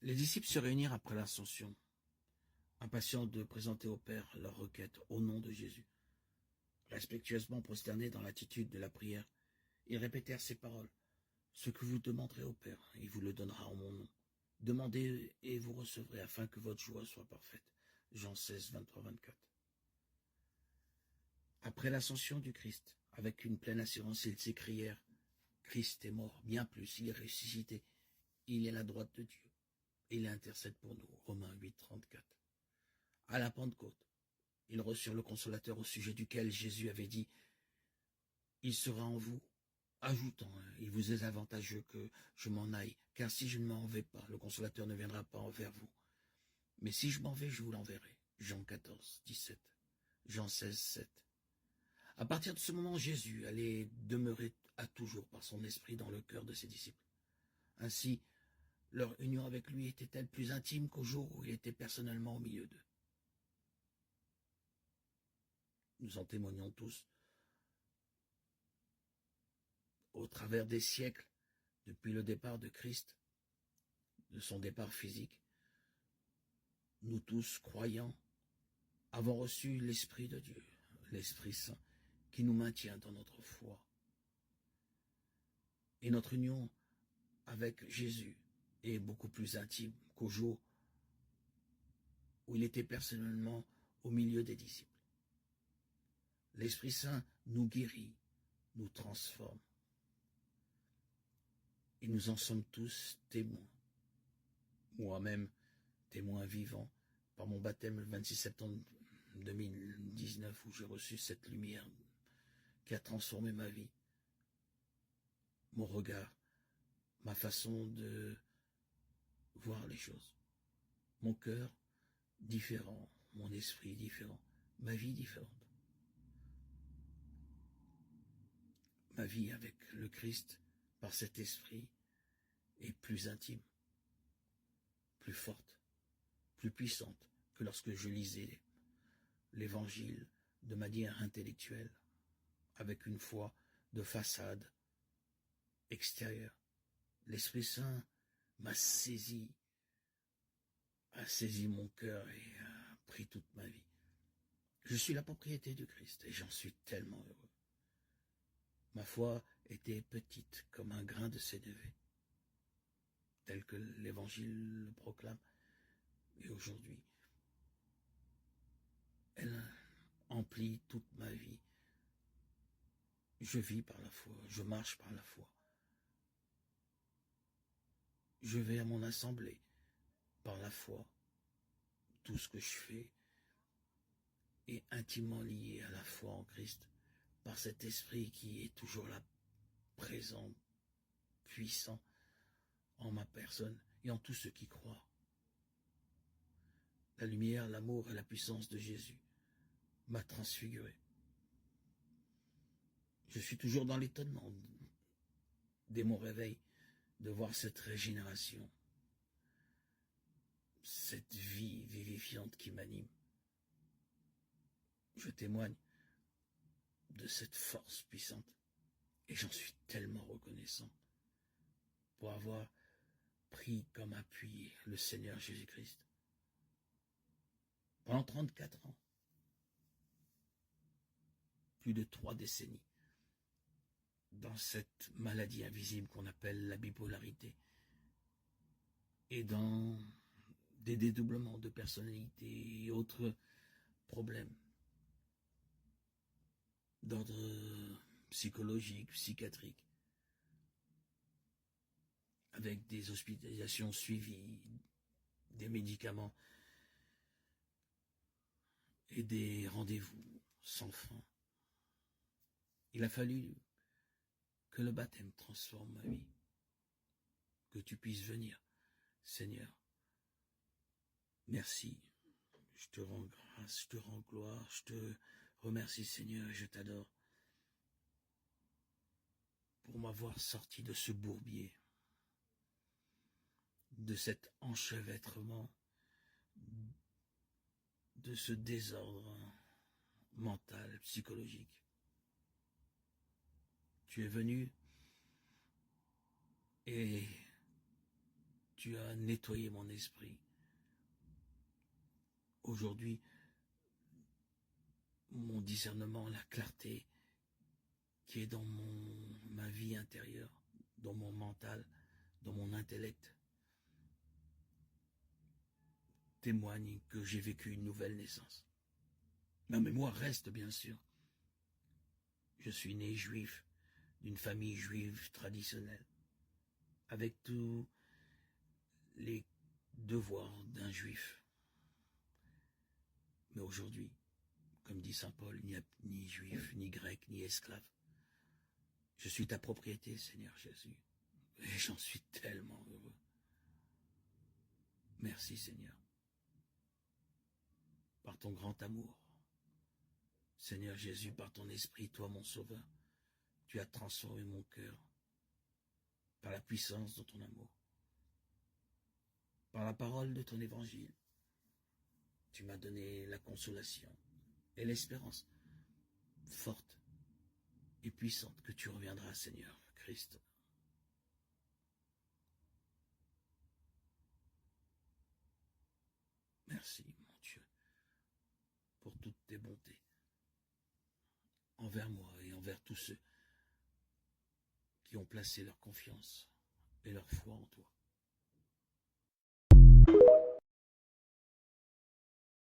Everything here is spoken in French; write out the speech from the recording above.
Les disciples se réunirent après l'ascension, impatients de présenter au Père leur requête au nom de Jésus. Respectueusement prosternés dans l'attitude de la prière, ils répétèrent ces paroles. « Ce que vous demanderez au Père, il vous le donnera en mon nom. Demandez et vous recevrez afin que votre joie soit parfaite. » Jean 16, 23-24. Après l'ascension du Christ, avec une pleine assurance, ils s'écrièrent « Christ est mort, bien plus, il est ressuscité, il est à la droite de Dieu. Il intercède pour nous. » Romains 8, 34. À la Pentecôte, ils reçurent le Consolateur au sujet duquel Jésus avait dit « Il sera en vous », ajoutant « Il vous est avantageux que je m'en aille, car si je ne m'en vais pas, le Consolateur ne viendra pas envers vous. Mais si je m'en vais, je vous l'enverrai. » Jean 14, 17. Jean 16, 7. À partir de ce moment, Jésus allait demeurer à toujours par son esprit dans le cœur de ses disciples. Ainsi, leur union avec lui était-elle plus intime qu'au jour où il était personnellement au milieu d'eux. Nous en témoignons tous. Au travers des siècles, depuis le départ de Christ, de son départ physique, nous tous, croyants, avons reçu l'Esprit de Dieu, l'Esprit Saint, qui nous maintient dans notre foi. Et notre union avec Jésus est beaucoup plus intime qu'au jour où il était personnellement au milieu des disciples. L'Esprit Saint nous guérit, nous transforme. Et nous en sommes tous témoins. Moi-même, témoin vivant, par mon baptême le 26 septembre 2019, où j'ai reçu cette lumière qui a transformé ma vie, mon regard, ma façon de voir les choses. Mon cœur différent, mon esprit différent, ma vie différente. Ma vie avec le Christ, par cet esprit, est plus intime, plus forte, plus puissante que lorsque je lisais l'évangile de manière intellectuelle, avec une foi de façade extérieure. L'Esprit Saint m'a saisi, a saisi mon cœur et a pris toute ma vie. Je suis la propriété du Christ et j'en suis tellement heureux. Ma foi était petite comme un grain de sénévé, tel que l'Évangile le proclame. Et aujourd'hui, elle emplit toute ma vie. Je vis par la foi, je marche par la foi. Je vais à mon assemblée par la foi. Tout ce que je fais est intimement lié à la foi en Christ, par cet esprit qui est toujours là, présent, puissant en ma personne et en tous ceux qui croient. La lumière, l'amour et la puissance de Jésus m'a transfiguré. Je suis toujours dans l'étonnement, dès mon réveil, de voir cette régénération, cette vie vivifiante qui m'anime. Je témoigne de cette force puissante et j'en suis tellement reconnaissant pour avoir pris comme appui le Seigneur Jésus-Christ. Pendant 34 ans, plus de 3 décennies, dans cette maladie invisible qu'on appelle la bipolarité, et dans des dédoublements de personnalité et autres problèmes d'ordre psychologique, psychiatrique, avec des hospitalisations suivies, des médicaments et des rendez-vous sans fin. Il a fallu que le baptême transforme ma vie, que tu puisses venir, Seigneur. Merci, je te rends grâce, je te rends gloire, je te remercie, Seigneur, et je t'adore pour m'avoir sorti de ce bourbier, de cet enchevêtrement, de ce désordre mental, psychologique. Tu es venu et Tu as nettoyé mon esprit. Aujourd'hui, mon discernement, la clarté qui est dans ma vie intérieure, dans mon mental, dans mon intellect, témoigne que j'ai vécu une nouvelle naissance. Ma mémoire reste, bien sûr. Je suis né juif, d'une famille juive traditionnelle, avec tous les devoirs d'un juif. Mais aujourd'hui, comme dit saint Paul, il n'y a ni juif, ni grec, ni esclave. Je suis ta propriété, Seigneur Jésus, et j'en suis tellement heureux. Merci, Seigneur, par ton grand amour. Seigneur Jésus, par ton esprit, toi mon sauveur, tu as transformé mon cœur par la puissance de ton amour, par la parole de ton évangile. Tu m'as donné la consolation et l'espérance forte et puissante que tu reviendras, Seigneur Christ. Merci, mon Dieu, pour toutes tes bontés envers moi et envers tous ceux qui ont placé leur confiance et leur foi en toi.